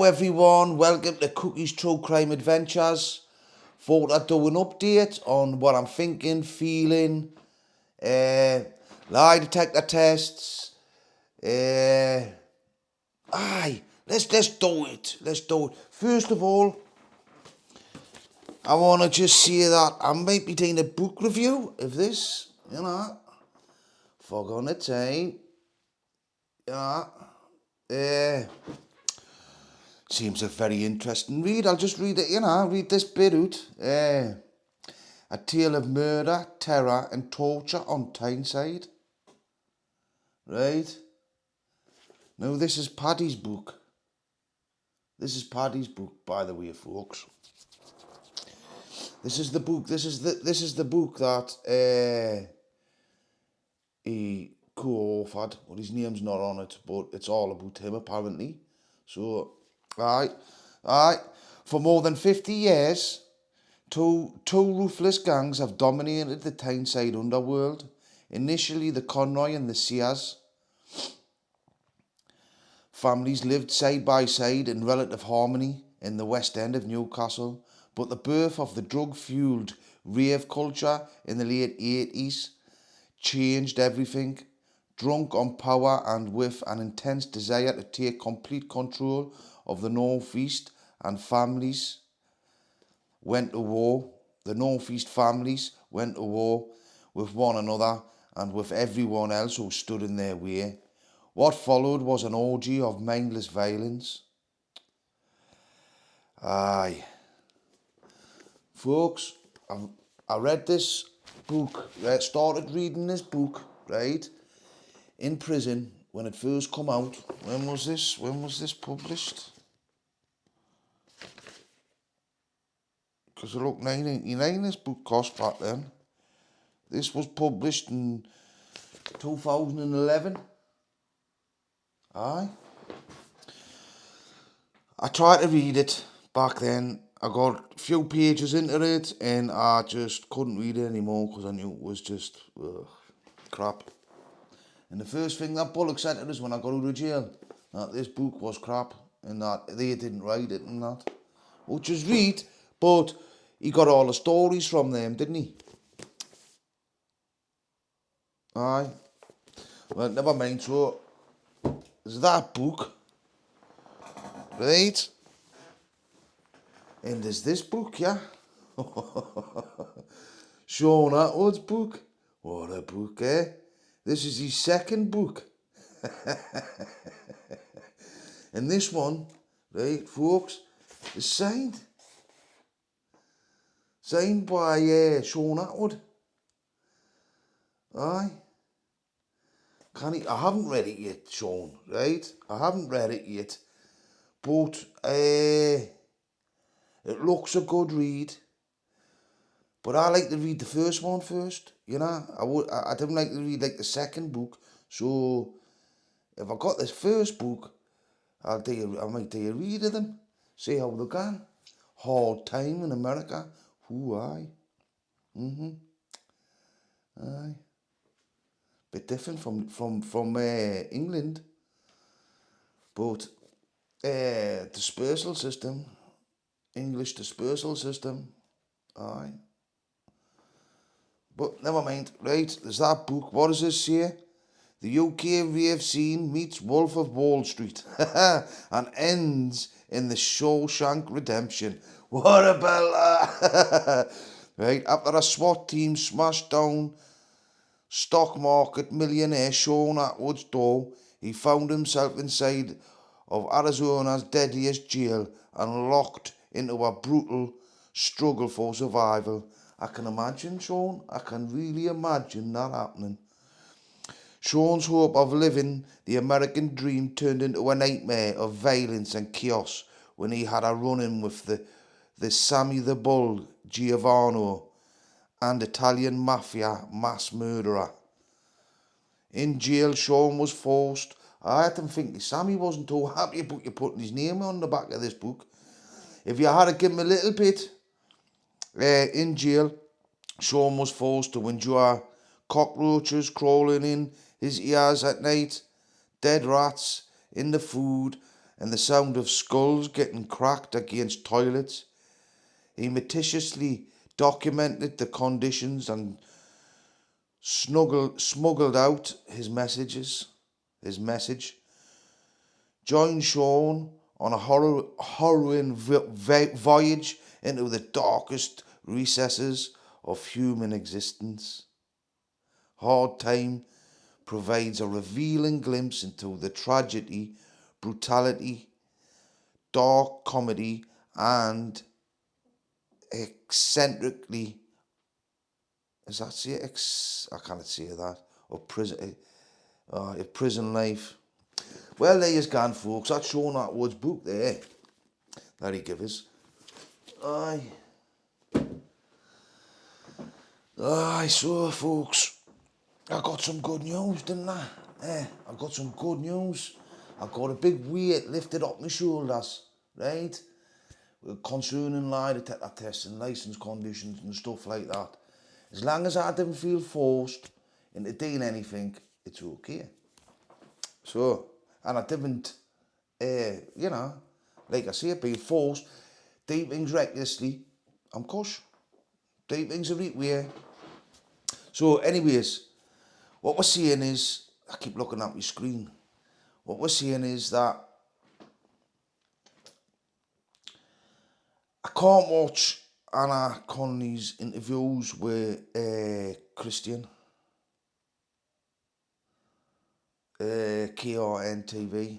Everyone, welcome to Cookie's True Crime Adventures. Thought I'd do an update on what I'm thinking, feeling, lie detector tests. Let's do it. Let's do it. First of all, I want to just say that I might be doing a book review of this. Fog on the time. Uh, Seems a very interesting read. I'll just read it, read this bit out. A tale of murder, terror and torture on Tyneside. Right? Now this is Paddy's book. This is Paddy's book, by the way, folks. This is the book. This is the book that he co-authored. Well, his name's not on it, but it's all about him apparently. So, aye. For more than 50 years, two ruthless gangs have dominated the Tyneside underworld. Initially, the Conroy and the Sears families lived side by side in relative harmony in the West End of Newcastle, but the birth of the drug-fueled rave culture in the late 80s changed everything. Drunk on power and with an intense desire to take complete control of the North East, and families went to war. The North East families went to war with one another and with everyone else who stood in their way. What followed was an orgy of mindless violence. Aye. Folks, I read this book, started reading this book, right, in prison when it first come out. When was this published? Because look, £9.99 this book cost back then. This was published in 2011. Aye. I tried to read it back then. I got a few pages into it and I just couldn't read it anymore because I knew it was just crap. And the first thing that Bullock said to us when I got out of jail, that this book was crap and that they didn't write it and that. Which is read, but he got all the stories from them, didn't he? Aye. Well, never mind. So, there's that book, right? And there's this book, yeah? Shaun Attwood's book. What a book, eh? This is his second book. And this one, right, folks, is signed. Signed by Shaun Attwood. Aye. I haven't read it yet, Shaun, right? I haven't read it yet. But it looks a good read. But I like to read the first one first, I don't like to read like the second book. So if I got this first book, I might do a read of them. See how they can. Hard time in America. Ooh, aye. Aye. Bit different from England. But dispersal system. English dispersal system. Aye. But never mind. Right, there's that book. What does this say? The UK rave scene meets Wolf of Wall Street and ends in the Shawshank Redemption. What about that? Right, after a SWAT team smashed down stock market millionaire Shaun Attwood's door, he found himself inside of Arizona's deadliest jail and locked into a brutal struggle for survival. I can imagine, Shaun. I can really imagine that happening. Shaun's hope of living the American dream turned into a nightmare of violence and chaos when he had a run-in with the Sammy the Bull Giovanni and Italian mafia mass murderer. In jail, Shaun was forced. I had to think Sammy wasn't too happy about you putting his name on the back of this book. If you had to give him a little bit, in jail, Shaun was forced to endure cockroaches crawling in his ears at night, dead rats in the food, and the sound of skulls getting cracked against toilets. He meticulously documented the conditions and smuggled out his message. Joined Shaun on a harrowing voyage into the darkest recesses of human existence. Hard Time provides a revealing glimpse into the tragedy, brutality, dark comedy, and eccentrically, is that say I can't say that, of prison life. Well, there you gone, folks. That's Shaun Attwood's book there that he gave us. Aye. So folks, I got some good news, didn't I? I got some good news. I got a big weight lifted up my shoulders, right? Concerning lie detector tests and license conditions and stuff like that. As long as I didn't feel forced into doing anything, it's okay. So, and I didn't, like I say, being forced, do things recklessly, I'm cush. Do things the right way. So, anyways, what we're saying is, I keep looking at my screen. What we're saying is that I can't watch Anna Connolly's interviews with Christian, KRN TV.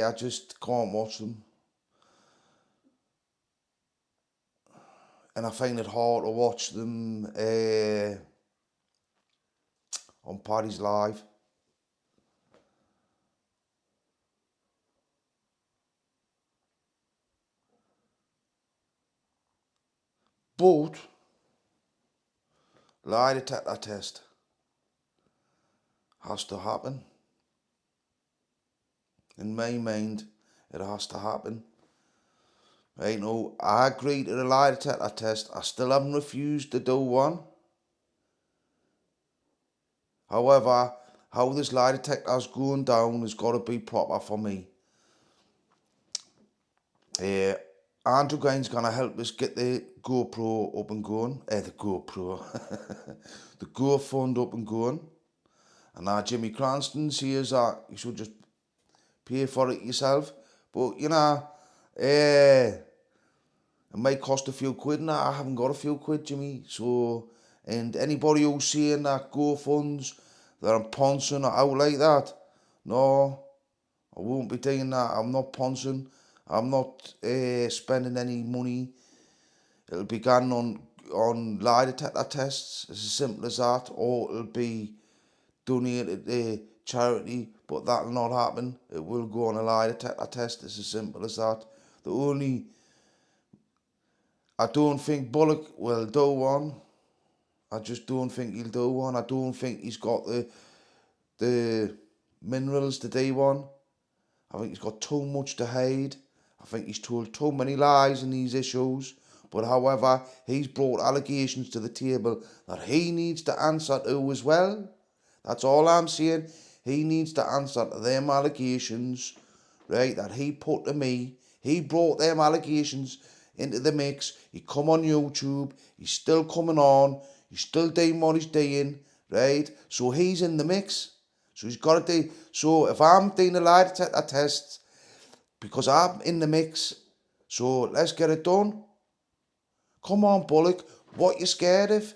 I just can't watch them. And I find it hard to watch them on Paddy's Live. But lie detector test has to happen. In my mind, it has to happen. Right, no, I agree to the lie detector test. I still haven't refused to do one. However, how this lie detector's going down has got to be proper for me. Andrew Gaines gonna help us get the GoPro up and going. The GoPro. The GoFund up and going. And now Jimmy Cranston says that you should just pay for it yourself. But, it might cost a few quid and I haven't got a few quid, Jimmy. So, and anybody who's saying that GoFunds, that I'm poncing or out like that, no, I won't be doing that. I'm not poncing. I'm not spending any money. It'll be gone on lie detector tests. It's as simple as that. Or it'll be donated to charity, but that'll not happen. It will go on a lie detector test. It's as simple as that. I don't think Bullock will do one. I just don't think he'll do one. I don't think he's got the minerals to do one. I think he's got too much to hide. I think he's told too many lies in these issues. But however, he's brought allegations to the table that he needs to answer to as well. That's all I'm saying. He needs to answer to them allegations, right, that he put to me. He brought them allegations into the mix. He come on YouTube. He's still coming on. He's still doing what he's doing, right? So he's in the mix. So he's got to do. So if I'm doing a lie detector test, because I'm in the mix, so let's get it done. Come on, Bullock. What you scared of?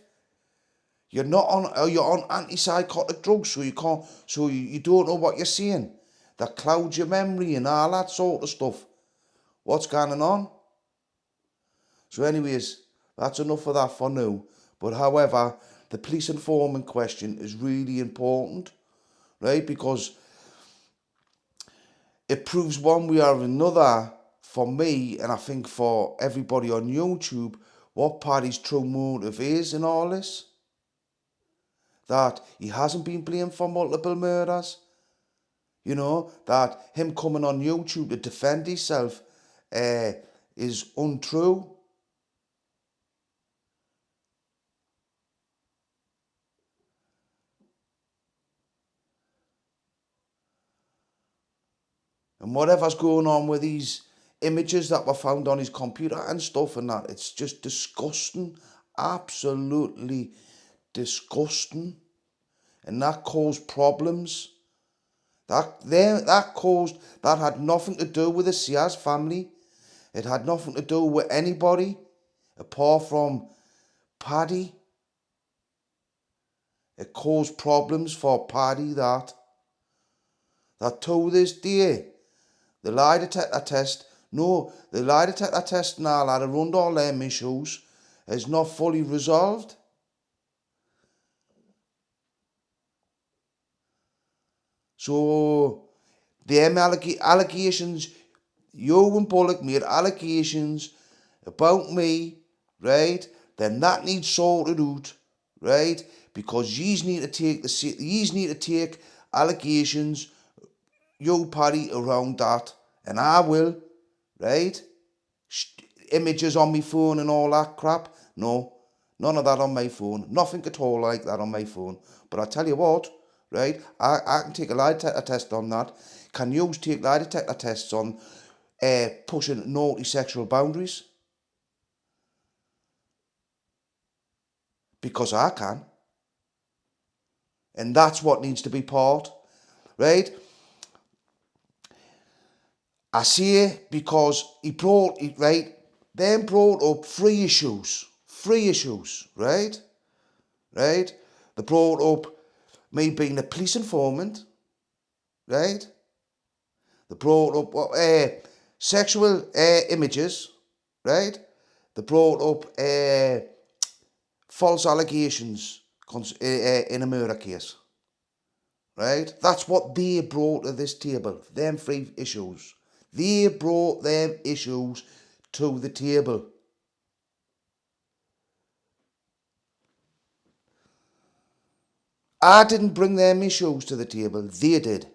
You're not on. You're on antipsychotic drugs, so you can't. So you don't know what you're seeing. That clouds your memory and all that sort of stuff. What's going on? So, anyways, that's enough of that for now. But however, the police informant question is really important, right? Because it proves one way or another for me, and I think for everybody on YouTube, what Paddy's true motive is in all this. That he hasn't been blamed for multiple murders. That him coming on YouTube to defend himself is untrue. And whatever's going on with these images that were found on his computer and stuff and that, it's just disgusting. Absolutely disgusting. And that caused problems. That had nothing to do with the Sears family. It had nothing to do with anybody apart from Paddy. It caused problems for Paddy that to this day, the lie detector test, no, the lie detector test now that around all them issues is not fully resolved. So, them allegations, you and Bullock made allegations about me, right? Then that needs sorted out, right? Because yous need to take allegations, you Paddy, around that, and I will, right? Images on my phone and all that crap. No, none of that on my phone. Nothing at all like that on my phone. But I tell you what, right? I can take a lie detector test on that. Can you take lie detector tests on pushing naughty sexual boundaries? Because I can. And that's what needs to be part, right? I say because then brought up three issues, right? Right? They brought up me being a police informant, right? They brought up sexual images, right? They brought up false allegations in a murder case, right? That's what they brought to this table, them three issues. They brought them issues to the table. I didn't bring them issues to the table, they did.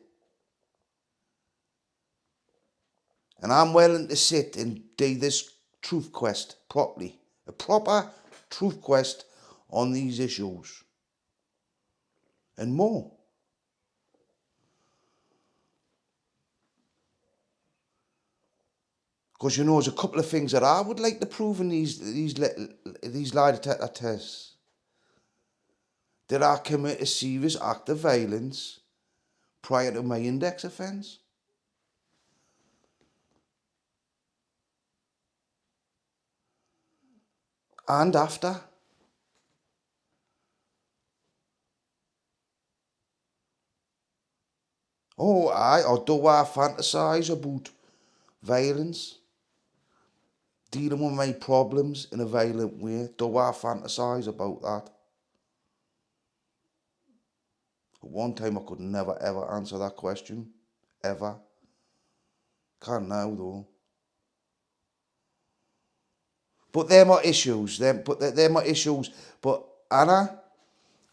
And I'm willing to sit and do this truth quest properly. A proper truth quest on these issues. And more. Because you know, there's a couple of things that I would like to prove in these lie detector tests. Did I commit a serious act of violence prior to my index offence? And after? Oh, or do I fantasise about violence? Dealing with my problems in a violent way? Do I fantasise about that? At one time I could never ever answer that question. Ever. Can now though. But they're my issues. They're my issues. But Anna,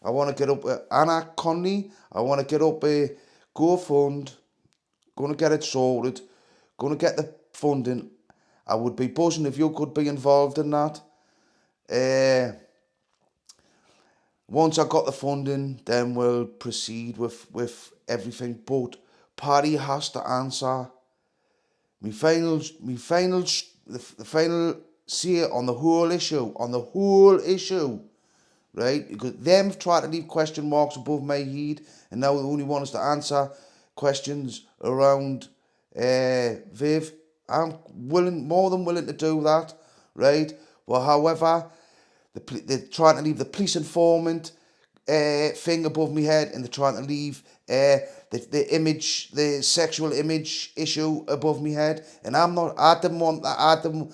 I want to get up Anna Conley. I want to get up a GoFund. Going to get it sorted. Going to get the funding. I would be buzzing if you could be involved in that. Once I got the funding, then we'll proceed with everything. But Paddy has to answer the final say on the whole issue, right? Because them tried to leave question marks above my head, and now they only want us to answer questions around Viv. I'm more than willing to do that, right? Well, however, they're trying to leave the police informant thing above my head, and they're trying to leave the sexual image issue above my head, and I'm not. I didn't want that. I didn't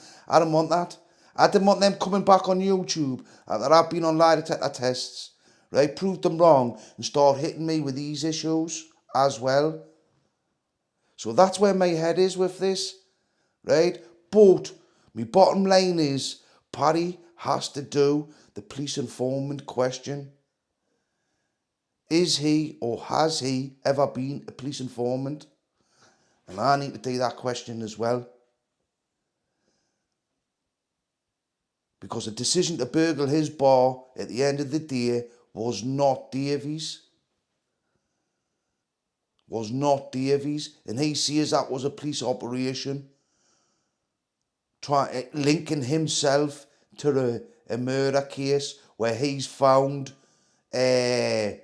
want that. I didn't want them coming back on YouTube that I've been on lie detector tests, right? Proved them wrong and start hitting me with these issues as well. So that's where my head is with this, right? But my bottom line is Paddy has to do the police informant question. Is he or has he ever been a police informant? And I need to do that question as well. Because the decision to burgle his bar at the end of the day was not Davies. was not Davies, and he says that was a police operation, linking himself to a murder case where he's found, where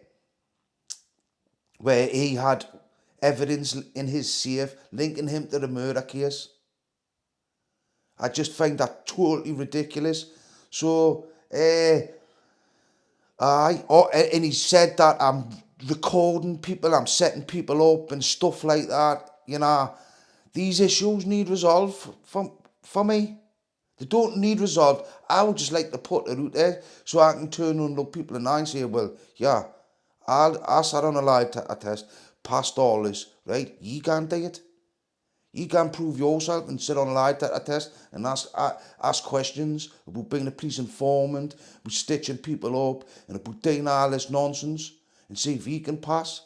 he had evidence in his safe linking him to the murder case. I just find that totally ridiculous. So, and he said that I'm recording people, I'm setting people up and stuff like that. You know, these issues need resolve for me. They don't need resolved. I would just like to put it out there so I can turn and look people in the eye and say, well, yeah, I sat on a lie test, passed all this, right? You can't do it. You can't prove yourself and sit on a lie test and ask questions about being a police informant, about stitching people up, and about doing all this nonsense and see if you can pass.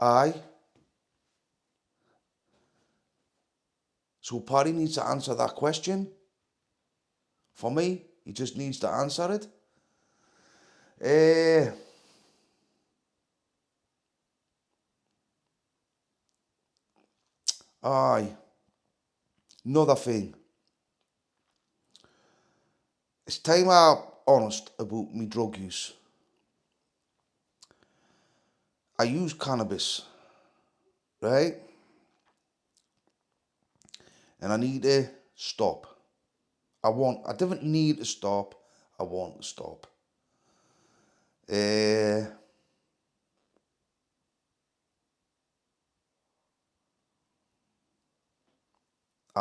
Aye. So Paddy needs to answer that question. For me, he just needs to answer it. Aye. Another thing. It's time I'm honest about my drug use. I use cannabis, right? And I need to stop. I don't need to stop. I want to stop.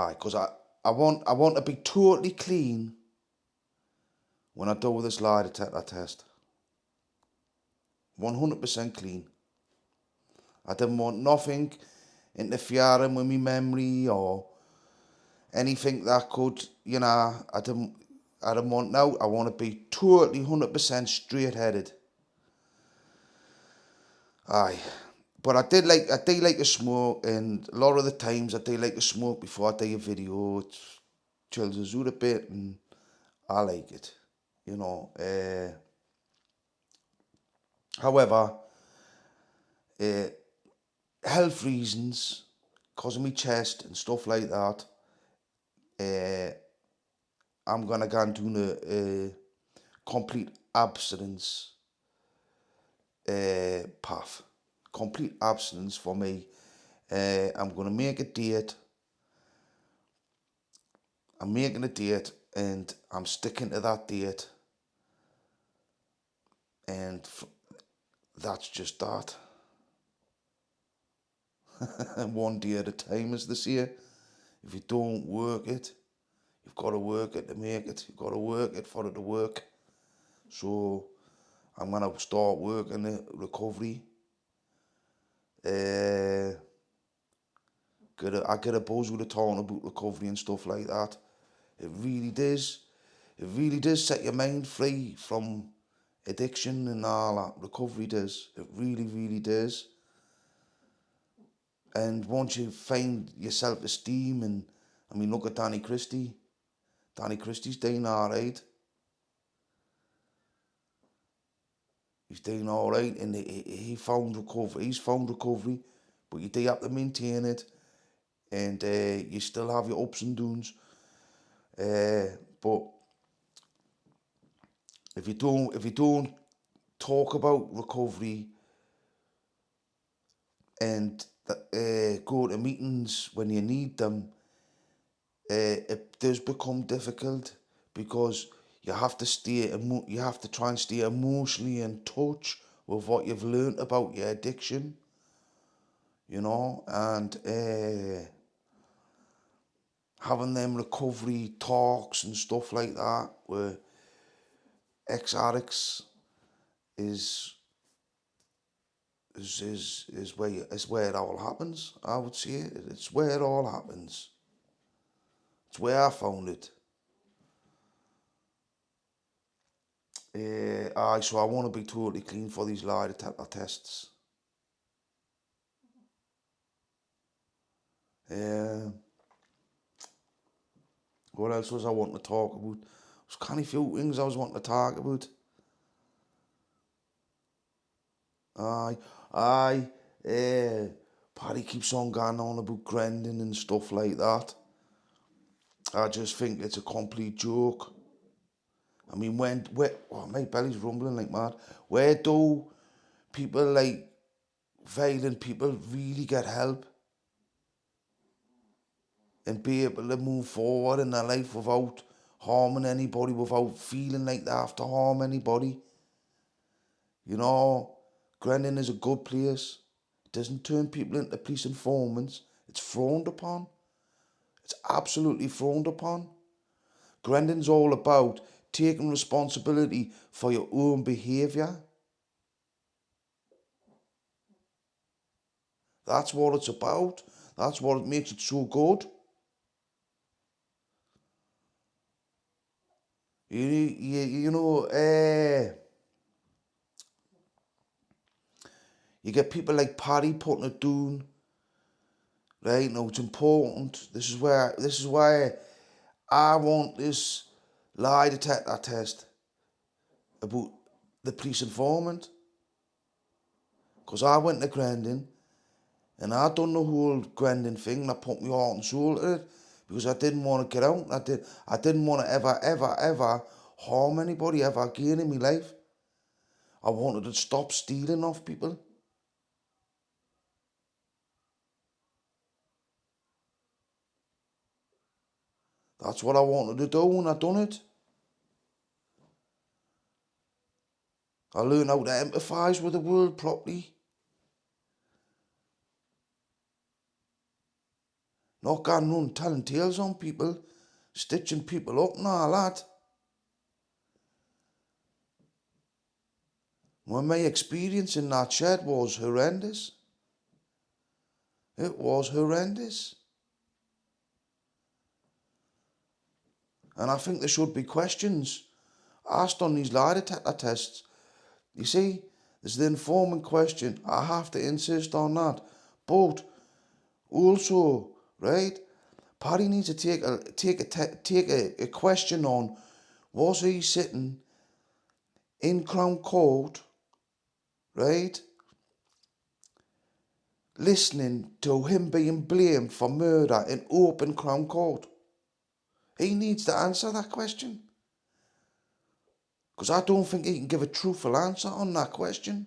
Because I want to be totally clean when I do this lie detector test. 100% clean. I don't want nothing interfering with my memory or anything that could, I don't want now. I want to be totally 100% straight headed. Aye. But I do like to smoke, and a lot of the times I do like to smoke before I do a video. It chills us out a bit, and I like it, you know. However, health reasons, cause of my chest and stuff like that, I'm gonna go and do a complete abstinence path. Complete abstinence for me. I'm gonna make a date. I'm making a date and I'm sticking to that date. And that's just that. One day at a time, as they say. If you don't work it, you've got to work it to make it. You've got to work it for it to work. So I'm going to start working the recovery. I get a buzz with a talking about recovery and stuff like that. It really does. It really does set your mind free from addiction and all that. Recovery does. It really, really does. And once you find your self-esteem, and I mean, look at Danny Christie. Danny Christie's doing all right. He's doing all right, and he found recovery. He's found recovery, but you do have to maintain it, and you still have your ups and downs. But if you don't talk about recovery and go to meetings when you need them, it does become difficult because you have to try and stay emotionally in touch with what you've learnt about your addiction, and having them recovery talks and stuff like that where ex-addicts is where it all happens. I would say it's where it all happens. It's where I found it. So I want to be totally clean for these lie detector tests. What else was I wanting to talk about? There's kind of few things I was wanting to talk about. Aye, aye. Uh, Paddy keeps on going on about grinding and stuff like that. I just think it's a complete joke. I mean, oh, my belly's rumbling like mad. Where do people like violent people really get help and be able to move forward in their life without harming anybody, without feeling like they have to harm anybody? You know, Grennan is a good place. It doesn't turn people into police informants. It's frowned upon. It's absolutely frowned upon. Grendon's all about taking responsibility for your own behaviour. That's what it's about. That's what makes it so good. You know, you get people like Paddy putting it down, right? No, it's important. This is why I want this lie detector test about the police informant. Because I went to Grendon and I done the whole Grendon thing and I put my heart and soul to it because I didn't want to get out. I didn't want to ever harm anybody ever again in my life. I wanted to stop stealing off people. That's what I wanted to do and I done it. I learned how to empathise with the world properly. Not going around telling tales on people, stitching people up and all that. Well, my experience in that shed was horrendous. It was horrendous. And I think there should be questions asked on these lie detector tests. You see, there's the informant question. I have to insist on that. But also, right, Paddy needs to take a question on, was he sitting in Crown Court, right, listening to him being blamed for murder in open Crown Court? He needs to answer that question. Because I don't think he can give a truthful answer on that question.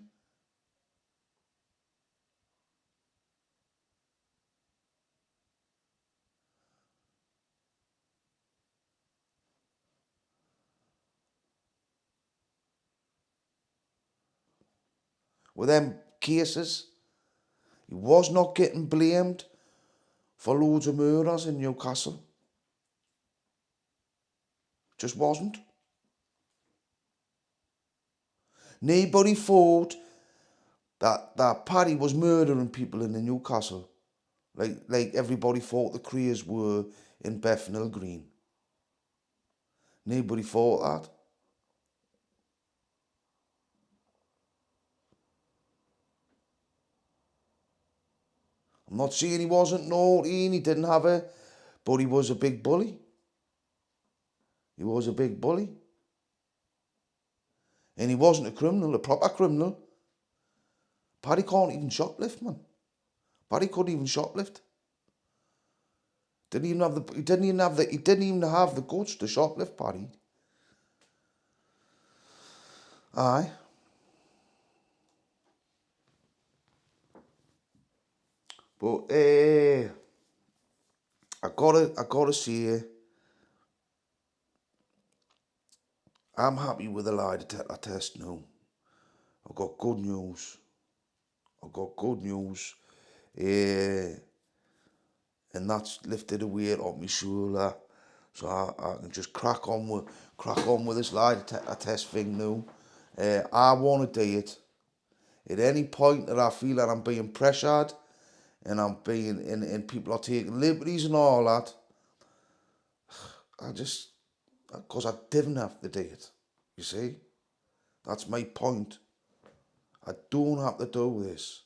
With them cases, he was not getting blamed for loads of murders in Newcastle. Just wasn't. Nobody thought that Paddy was murdering people in the Newcastle. Like everybody thought the Creers were in Bethnal Green. Nobody thought that. I'm not saying he wasn't naughty and he didn't have it, but he was a big bully. He was a big bully. And he wasn't a criminal, a proper criminal. Paddy can't even shoplift, man. Paddy couldn't even shoplift. He didn't even have the guts to shoplift, Paddy. Aye. But I gotta say, I'm happy with the lie detector test now. I've got good news. I've got good news. And that's lifted a weight off my shoulder. So I can just crack on with this lie detector test thing now. I want to do it. At any point that I feel that I'm being pressured and and people are taking liberties and all that, because I didn't have to do it. You see? That's my point. I don't have to do this.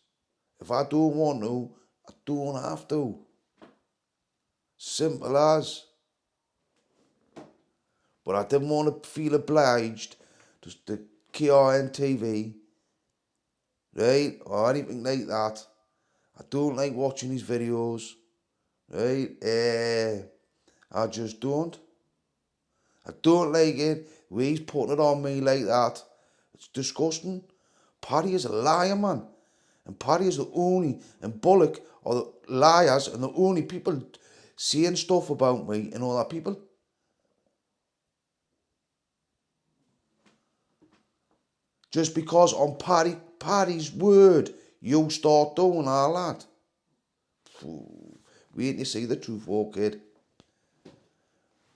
If I don't want to, I don't have to. Simple as. But I didn't want to feel obliged to KRN TV right, or anything like that. I don't like watching his videos, right? I just don't. I don't like it. The way he's putting it on me like that. It's disgusting. Paddy is a liar, man. And Paddy is the only, and Bullock are the liars and the only people saying stuff about me and all that people. Just because on Paddy's word, you start doing all that. Wait till you see the truth, oh kid.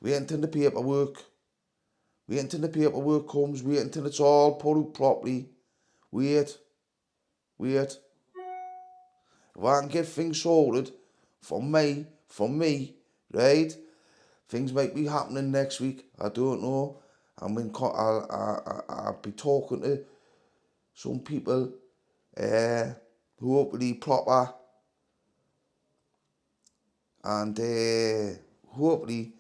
Wait until the paperwork. Wait until the paperwork comes. Wait until it's all put out properly. Wait. Wait. If I can get things sorted for me, right? Things might be happening next week. I don't know. I'll be talking to some people who hopefully proper and hopefully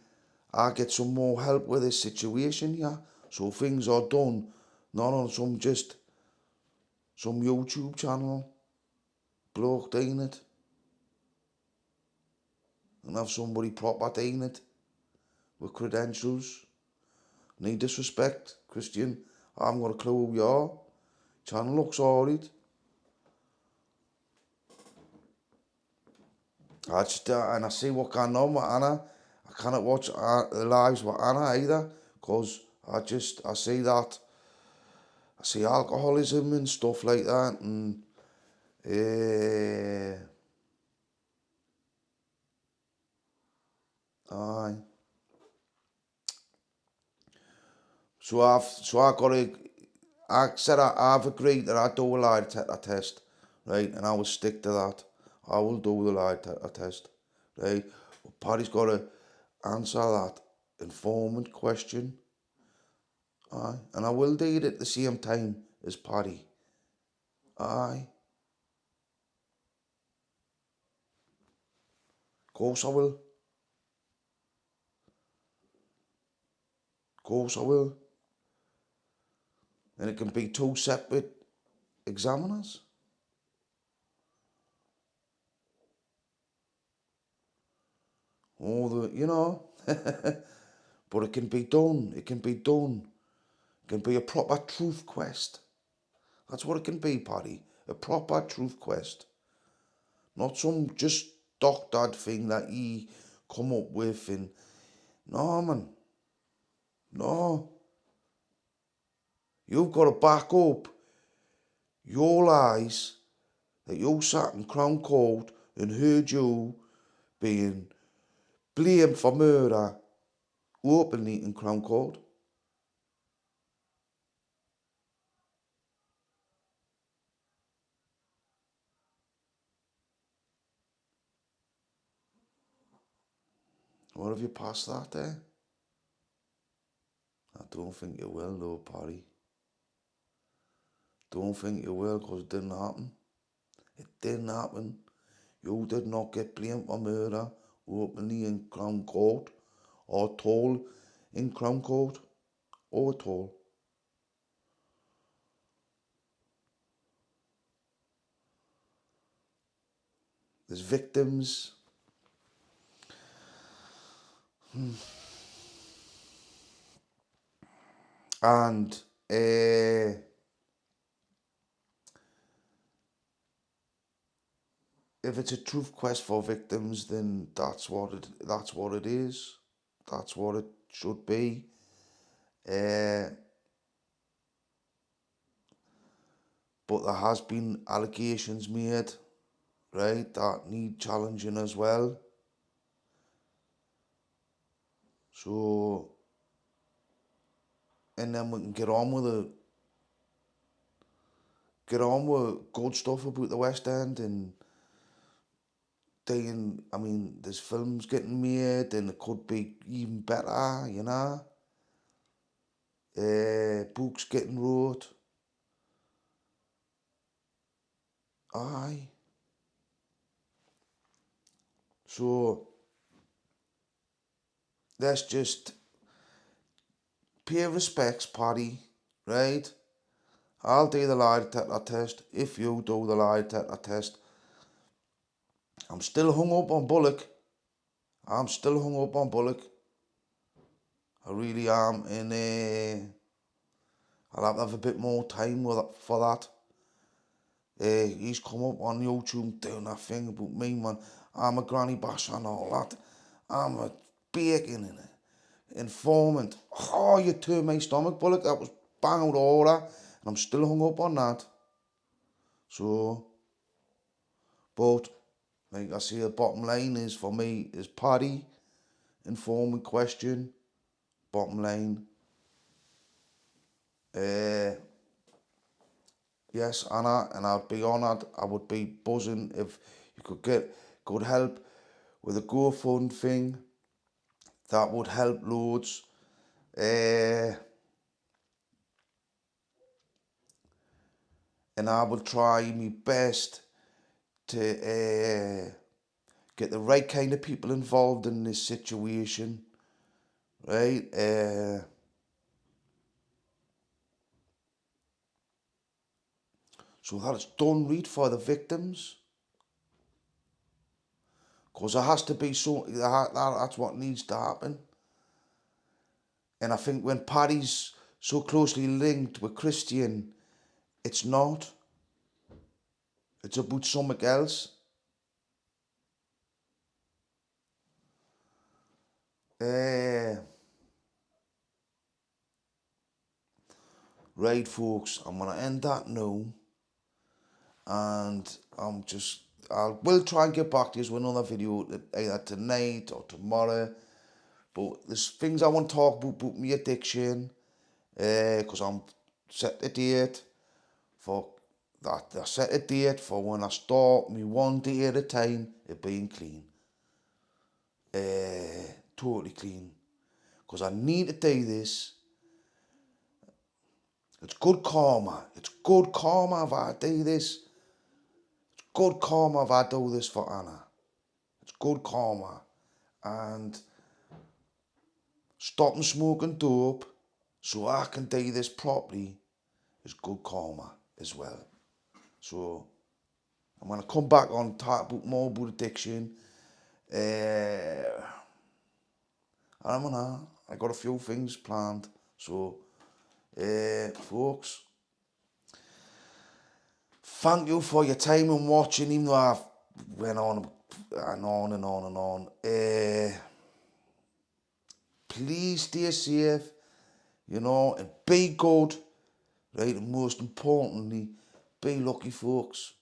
I get some more help with this situation here. So things are done, not on some YouTube channel, bloke doing it, and have somebody proper doing it with credentials. No disrespect, Christian. I haven't got a clue who you are. Channel looks alright. And I see what going on with Anna. I cannot watch the lives with Anna either, because I see that. I see alcoholism and stuff like that, and aye. I said I've agreed that I do a lie detector test, right, and I will stick to that. I will do the lie detector test, right. But Paddy's got to answer that informant question, aye, and I will do it at the same time as Paddy, aye. Of course I will. Of course I will. And it can be two separate examiners. But it can be done. It can be done. It can be a proper truth quest. That's what it can be, Paddy. A proper truth quest. Not some just doctored thing that he come up with and no man. No. You've got to back up your lies that you sat in Crown Court and heard you being blamed for murder openly in Crown Court. What have you passed that there? I don't think you will though, Paddy. Don't think you will, because it didn't happen. It didn't happen. You did not get blamed for murder openly in Crown Court or told in Crown Court or at all. There's victims. And if it's a truth quest for victims, then that's what it is. That's what it should be. But there has been allegations made, right, that need challenging as well. So, and then we can get on with good stuff about the West End and there's films getting made and it could be even better, books getting wrote. Aye. So, let's just pay respects, Paddy, right? I'll do the lie detector test if you do the lie detector test. I'm still hung up on Bullock. I'm still hung up on Bullock. I really am. And I'll have to have a bit more time for that. He's come up on YouTube doing that thing about me, man. I'm a granny basher and all that. I'm a bacon informant. Oh, you turned my stomach, Bullock. That was bang out of order. And I'm still hung up on that. So, but, like I say, the bottom line is for me is Paddy, informant question, bottom line. Yes, Anna, and I'd be honoured. I would be buzzing if you could get good help with a GoFund thing. That would help loads. And I will try my best to get the right kind of people involved in this situation, right? So that it's done right for the victims. Because there has to be that's what needs to happen. And I think when Paddy's so closely linked with Christian, it's not. It's about something else. Right, folks, I'm going to end that now. And I will try and get back to you with another video either tonight or tomorrow. But there's things I want to talk about my addiction. Because I'm set a date for that. I set a date for when I start me 1 day at a time of being clean. Totally clean. Because I need to do this. It's good karma. It's good karma if I do this. It's good karma if I do this for Anna. It's good karma. And stopping smoking dope so I can do this properly is good karma as well. So I'm going to come back on talk about more about addiction. I got a few things planned. So, folks, thank you for your time and watching, even though I went on and on and on and on. Please stay safe, and be good, right? And most importantly, be lucky, folks.